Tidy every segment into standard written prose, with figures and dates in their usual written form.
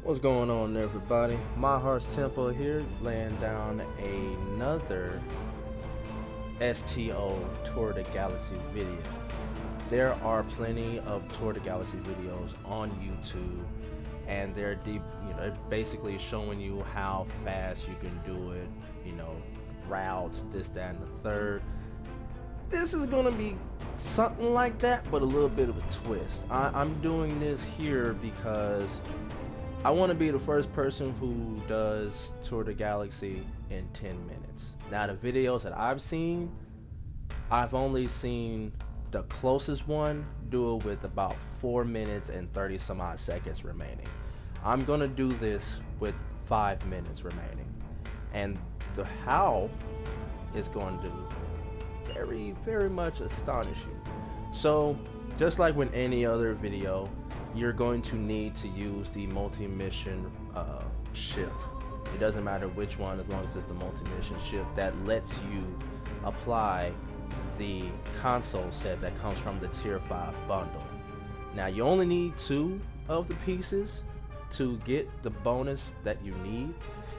What's going on, everybody? My Heart's Tempo here, laying down another STO Tour de Galaxy video. There are plenty of Tour de Galaxy videos on YouTube, and they're basically showing you how fast you can do it. Routes, this, that, and the third. This is gonna be something like that, but a little bit of a twist. I'm doing this here because I want to be the first person who does Tour de Galaxy in 10 minutes. Now, the videos that I've seen, I've only seen the closest one do it with about 4 minutes and 30 some odd seconds remaining. I'm going to do this with 5 minutes remaining. And the how is going to very, very much astonish you. So, just like with any other video, you're going to need to use the multi-mission ship. It doesn't matter which one, as long as it's the multi-mission ship that lets you apply the console set that comes from the tier 5 bundle. Now, you only need 2 of the pieces to get the bonus that you need,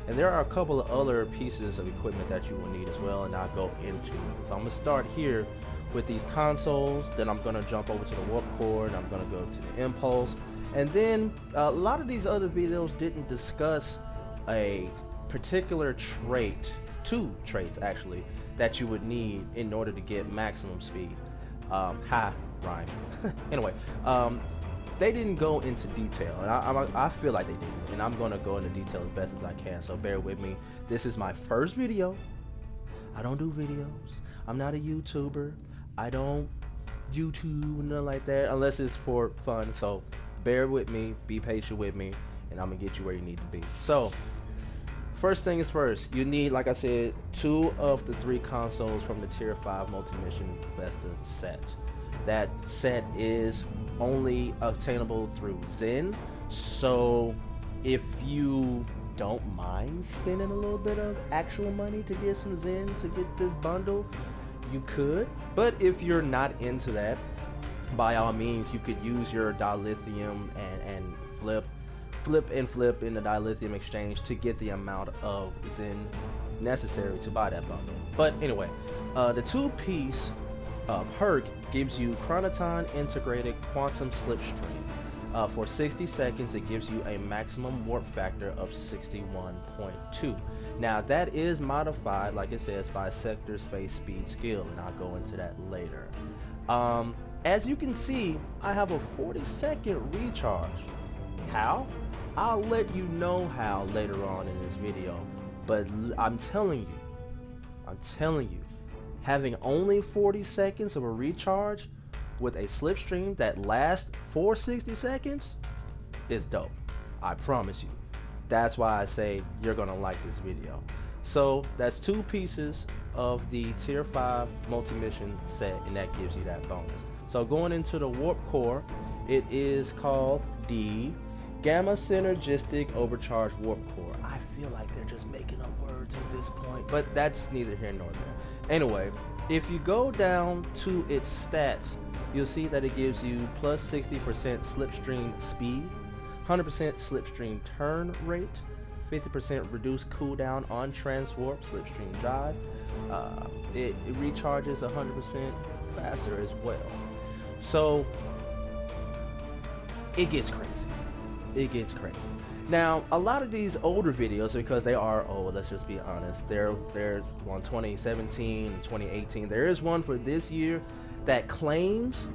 and there are a couple of other pieces of equipment that you will need as well, and I'll go into it. So I'm gonna start here with these consoles, then I'm going to jump over to the warp core, and I'm going to go to the impulse, and then a lot of these other videos didn't discuss a particular trait, 2 traits actually, that you would need in order to get maximum speed. Rhyme. Anyway, they didn't go into detail, and I feel like they didn't, and I'm going to go into detail as best as I can, so bear with me. This is my first video. I don't do videos. I'm not a YouTuber. I don't YouTube, nothing like that, unless it's for fun. So bear with me, be patient with me, and I'm gonna get you where you need to be. So first thing is first, you need, like I said, 2 of the 3 consoles from the tier 5 multi-mission Vesta set. That set is only obtainable through Zen, so if you don't mind spending a little bit of actual money to get some Zen to get this bundle, you could. But if you're not into that, by all means, you could use your dilithium and flip in the dilithium exchange to get the amount of Zen necessary to buy that bundle. But anyway, the 2-piece perk gives you Chronoton integrated quantum slipstream. For 60 seconds, it gives you a maximum warp factor of 61.2. Now, that is modified, like it says, by sector space speed skill, and I'll go into that later. As you can see, I have a 40-second recharge. How? I'll let you know how later on in this video, but I'm telling you, having only 40 seconds of a recharge with a slipstream that lasts for 60 seconds is dope. I promise you. That's why I say you're gonna like this video. So that's 2 pieces of the tier 5 multi-mission set, and that gives you that bonus. So going into the warp core, it is called the Gamma Synergistic Overcharged Warp Core. I feel like they're just making up words at this point, but that's neither here nor there. Anyway, if you go down to its stats, you'll see that it gives you plus 60% slipstream speed, 100% slipstream turn rate, 50% reduced cooldown on transwarp slipstream drive. It recharges 100% faster as well. So it gets crazy. It gets crazy. Now, a lot of these older videos, because they are old, let's just be honest, there's one 2017 and 2018. There is one for this year that claims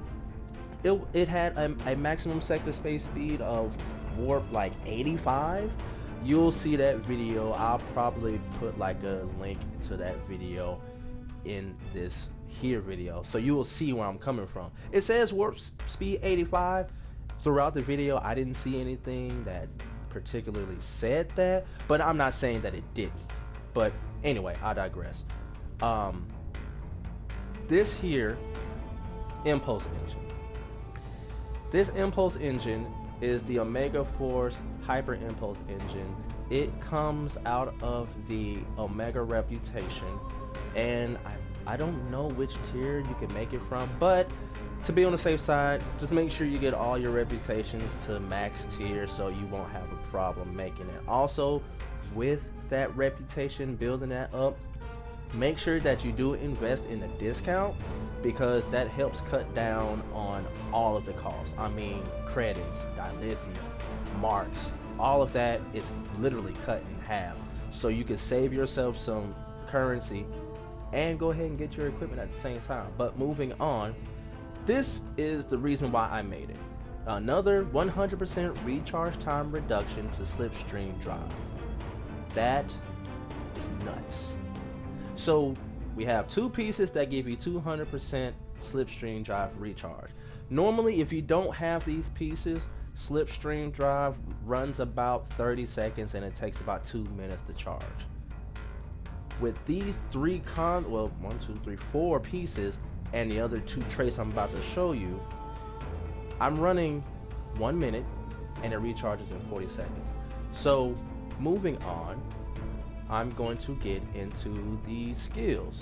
it had a maximum sector space speed of warp like 85. You'll see that video. I'll probably put like a link to that video in this here video, so you will see where I'm coming from. It says warp speed 85 throughout the video. I didn't see anything that particularly said that, but I'm not saying that it didn't. But anyway, I digress. This here impulse engine. This impulse engine is the Omega Force Hyper Impulse engine. It comes out of the Omega Reputation, and I don't know which tier you can make it from, but To be on the safe side, just make sure you get all your reputations to max tier so you won't have a problem making it. Also, with that reputation, building that up, make sure that you do invest in a discount because that helps cut down on all of the costs. I mean, credits, dilithium, marks, all of that is literally cut in half. So you can save yourself some currency and go ahead and get your equipment at the same time. But moving on, this is the reason why I made it. Another 100% recharge time reduction to slipstream drive. That is nuts. So we have two pieces that give you 200% slipstream drive recharge. Normally, if you don't have these pieces, slipstream drive runs about 30 seconds and it takes about 2 minutes to charge. With these four pieces and the other two traits I'm about to show you, I'm running 1 minute and it recharges in 40 seconds. So moving on, I'm going to get into the skills.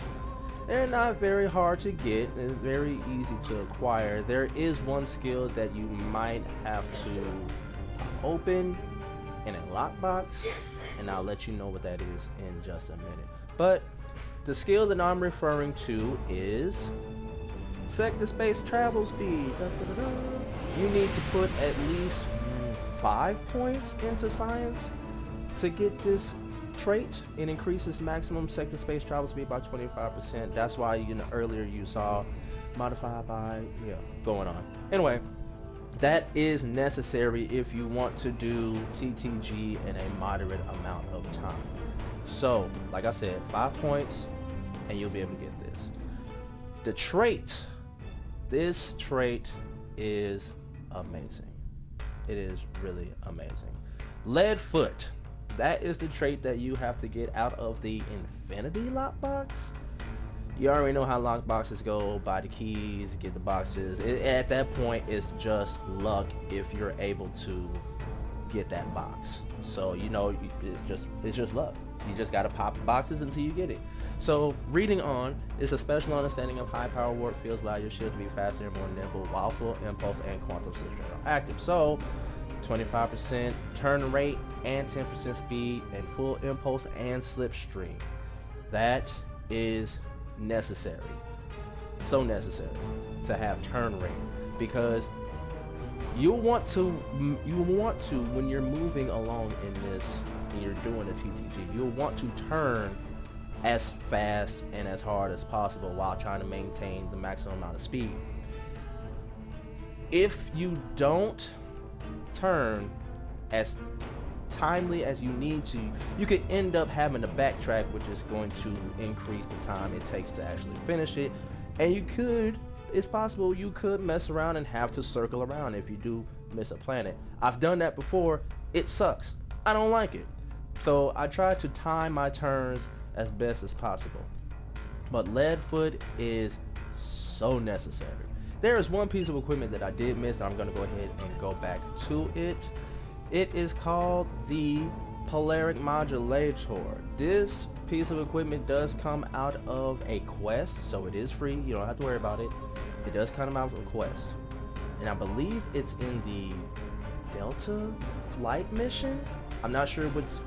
They're not very hard to get, it's very easy to acquire. There is one skill that you might have to open in a lockbox, and I'll let you know what that is in just a minute. But the skill that I'm referring to is sector space travel speed. You need to put at least 5 points into science to get this trait. It increases maximum sector space travel speed by 25%. That's why earlier you saw modified by going on. Anyway, that is necessary if you want to do TTG in a moderate amount of time. So like I said, 5 points and you'll be able to get this. The trait, this trait is amazing. It is really amazing. Lead foot. That is the trait that you have to get out of the Infinity lockbox. You already know how lockboxes go. Buy the keys, get the boxes. At that point, it's just luck if you're able to get that box. So it's just luck. You just gotta pop boxes until you get it. So reading on, it's a special understanding of high power warp fields allow your shield to be faster and more nimble while full impulse and quantum slipstream are active. So 25% turn rate and 10% speed and full impulse and slipstream. That is necessary. So necessary to have turn rate, because you want to when you're moving along in this and you're doing a TTG, you'll want to turn as fast and as hard as possible while trying to maintain the maximum amount of speed. If you don't turn as timely as you need to, you could end up having to backtrack, which is going to increase the time it takes to actually finish it. And it's possible you could mess around and have to circle around if you do miss a planet. I've done that before. It sucks. I don't like it. So I try to time my turns as best as possible. But lead foot is so necessary. There is one piece of equipment that I did miss, and I'm going to go ahead and go back to it. It is called the Polaric Modulator. This piece of equipment does come out of a quest, so it is free. You don't have to worry about it. It does come out of a quest. And I believe it's in the Delta flight mission. I'm not sure what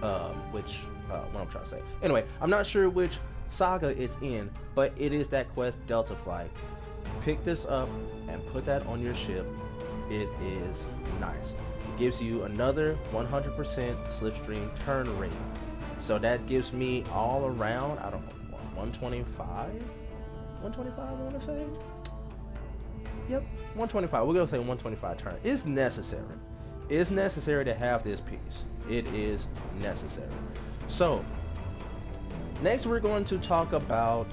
I'm trying to say. Anyway, I'm not sure which saga it's in, but it is that quest, Delta Flight. Pick this up and put that on your ship. It is nice. It gives you another 100% slipstream turn rate. So that gives me all around, I don't know, 125? 125 I want to say? Yep, 125. We're going to say 125 turn. It's necessary. It's necessary to have this piece. It is necessary. So, next we're going to talk about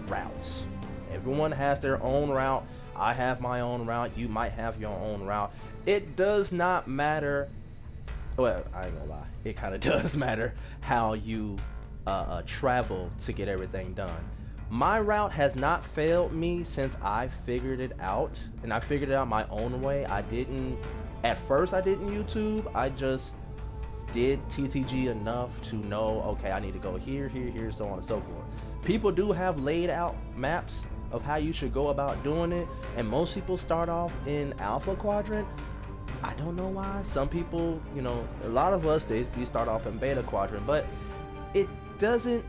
routes. Everyone has their own route. I have my own route. You might have your own route. It does not matter. Well, I ain't gonna lie. It kind of does matter how you travel to get everything done. My route has not failed me since I figured it out, and I figured it out my own way. At first I didn't YouTube. I just did TTG enough to know, okay, I need to go here, here, here, so on and so forth. People do have laid out maps of how you should go about doing it, and most people start off in alpha quadrant. I don't know why. Some people, you know, a lot of us, we start off in beta quadrant, but it doesn't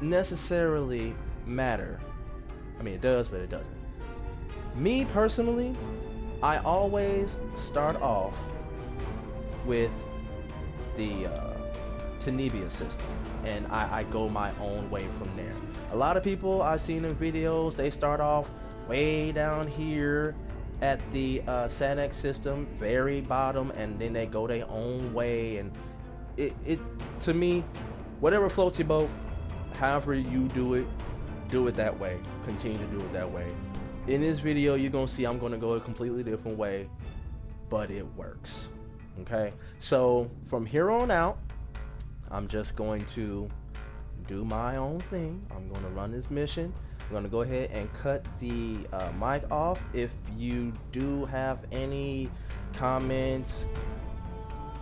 necessarily matter. I mean, it does, but it doesn't. Me personally, I always start off with the Tenebia system, and I go my own way from there. A lot of people I've seen in videos, they start off way down here at the Sanex system, very bottom, and then they go their own way. And it to me, whatever floats your boat, however you do it that way. Continue to do it that way. In this video, you're gonna see I'm gonna go a completely different way, but it works. Okay, so from here on out, I'm just going to do my own thing. I'm gonna run this mission. I'm gonna go ahead and cut the mic off. If you do have any comments,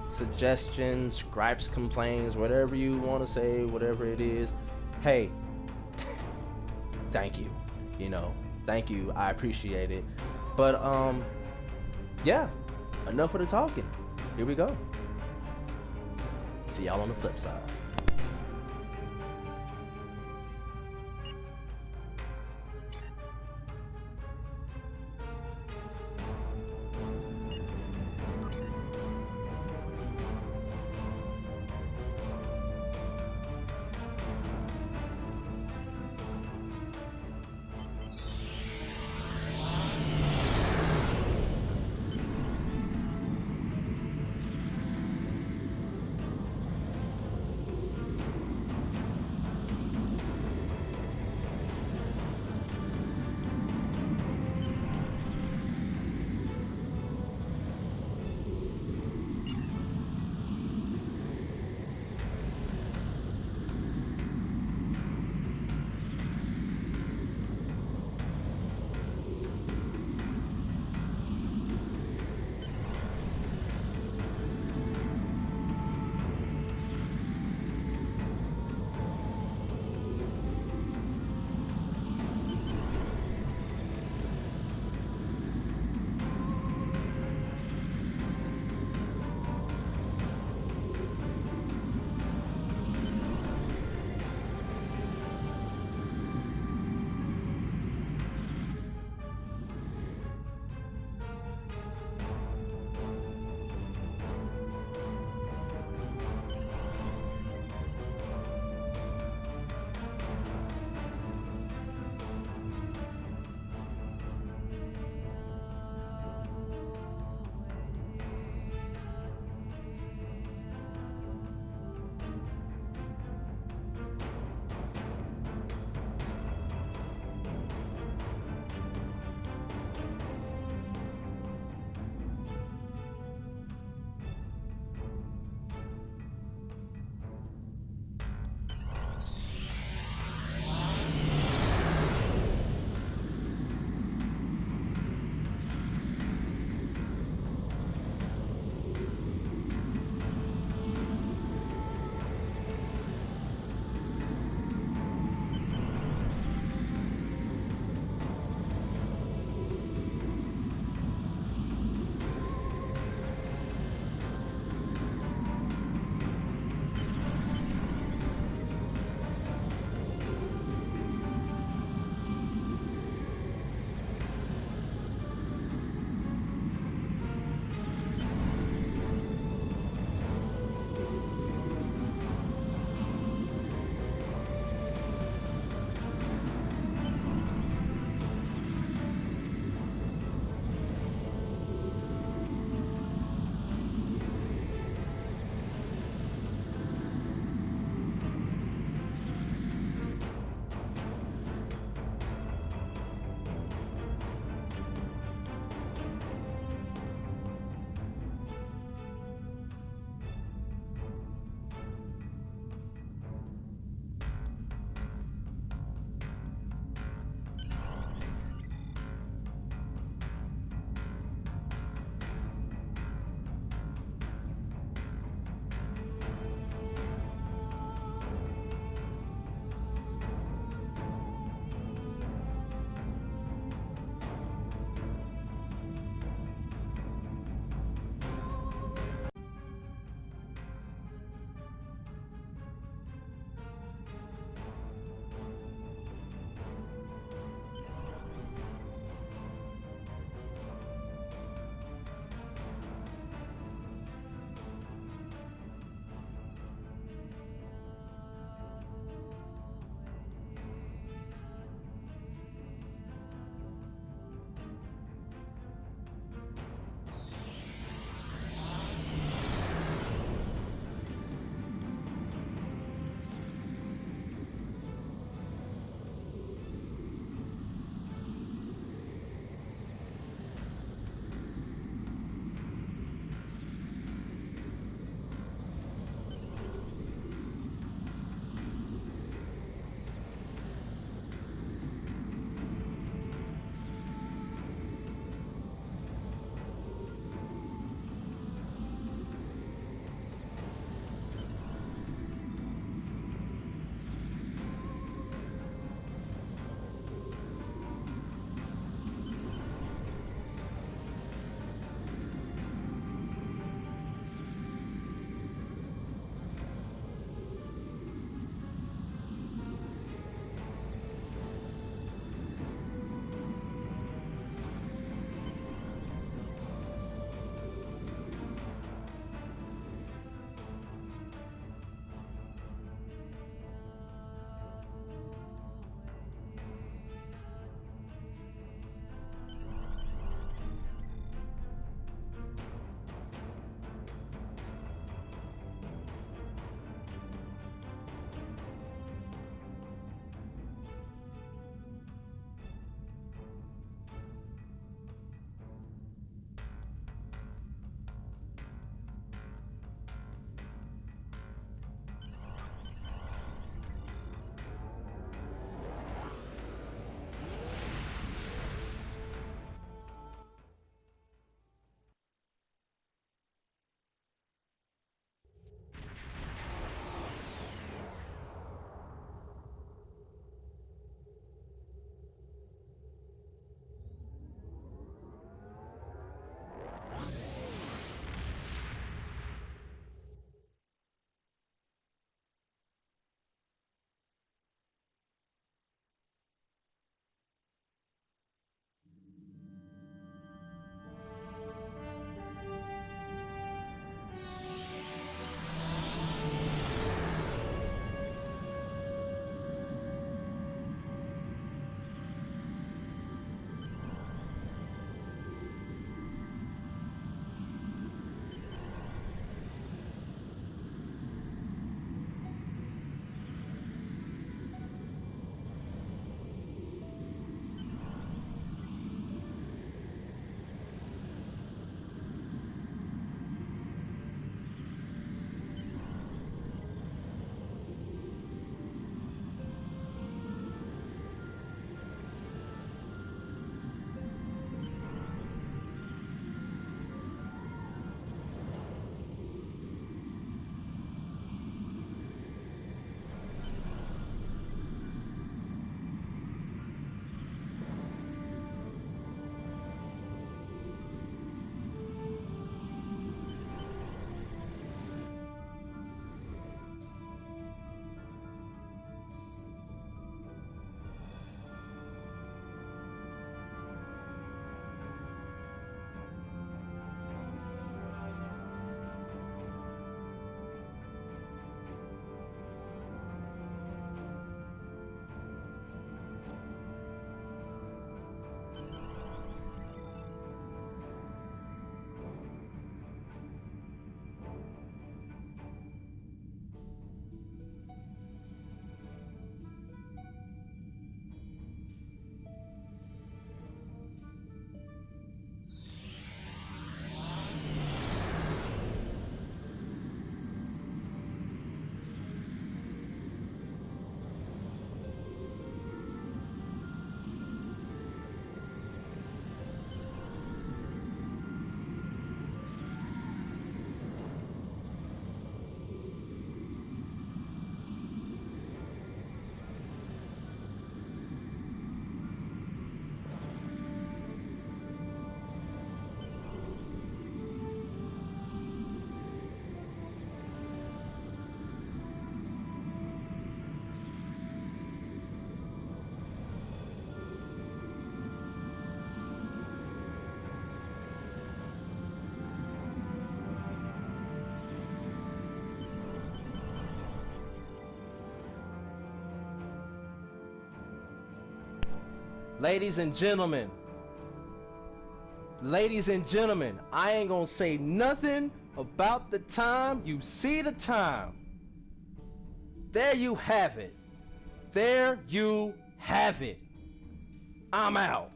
suggestions, gripes, complaints, whatever you want to say, whatever it is, hey, thank you. You know, thank you. I appreciate it. But yeah, enough of the talking. Here we go. See y'all on the flip side. Ladies and gentlemen, I ain't gonna say nothing about the time. You see the time. There you have it. There you have it. I'm out.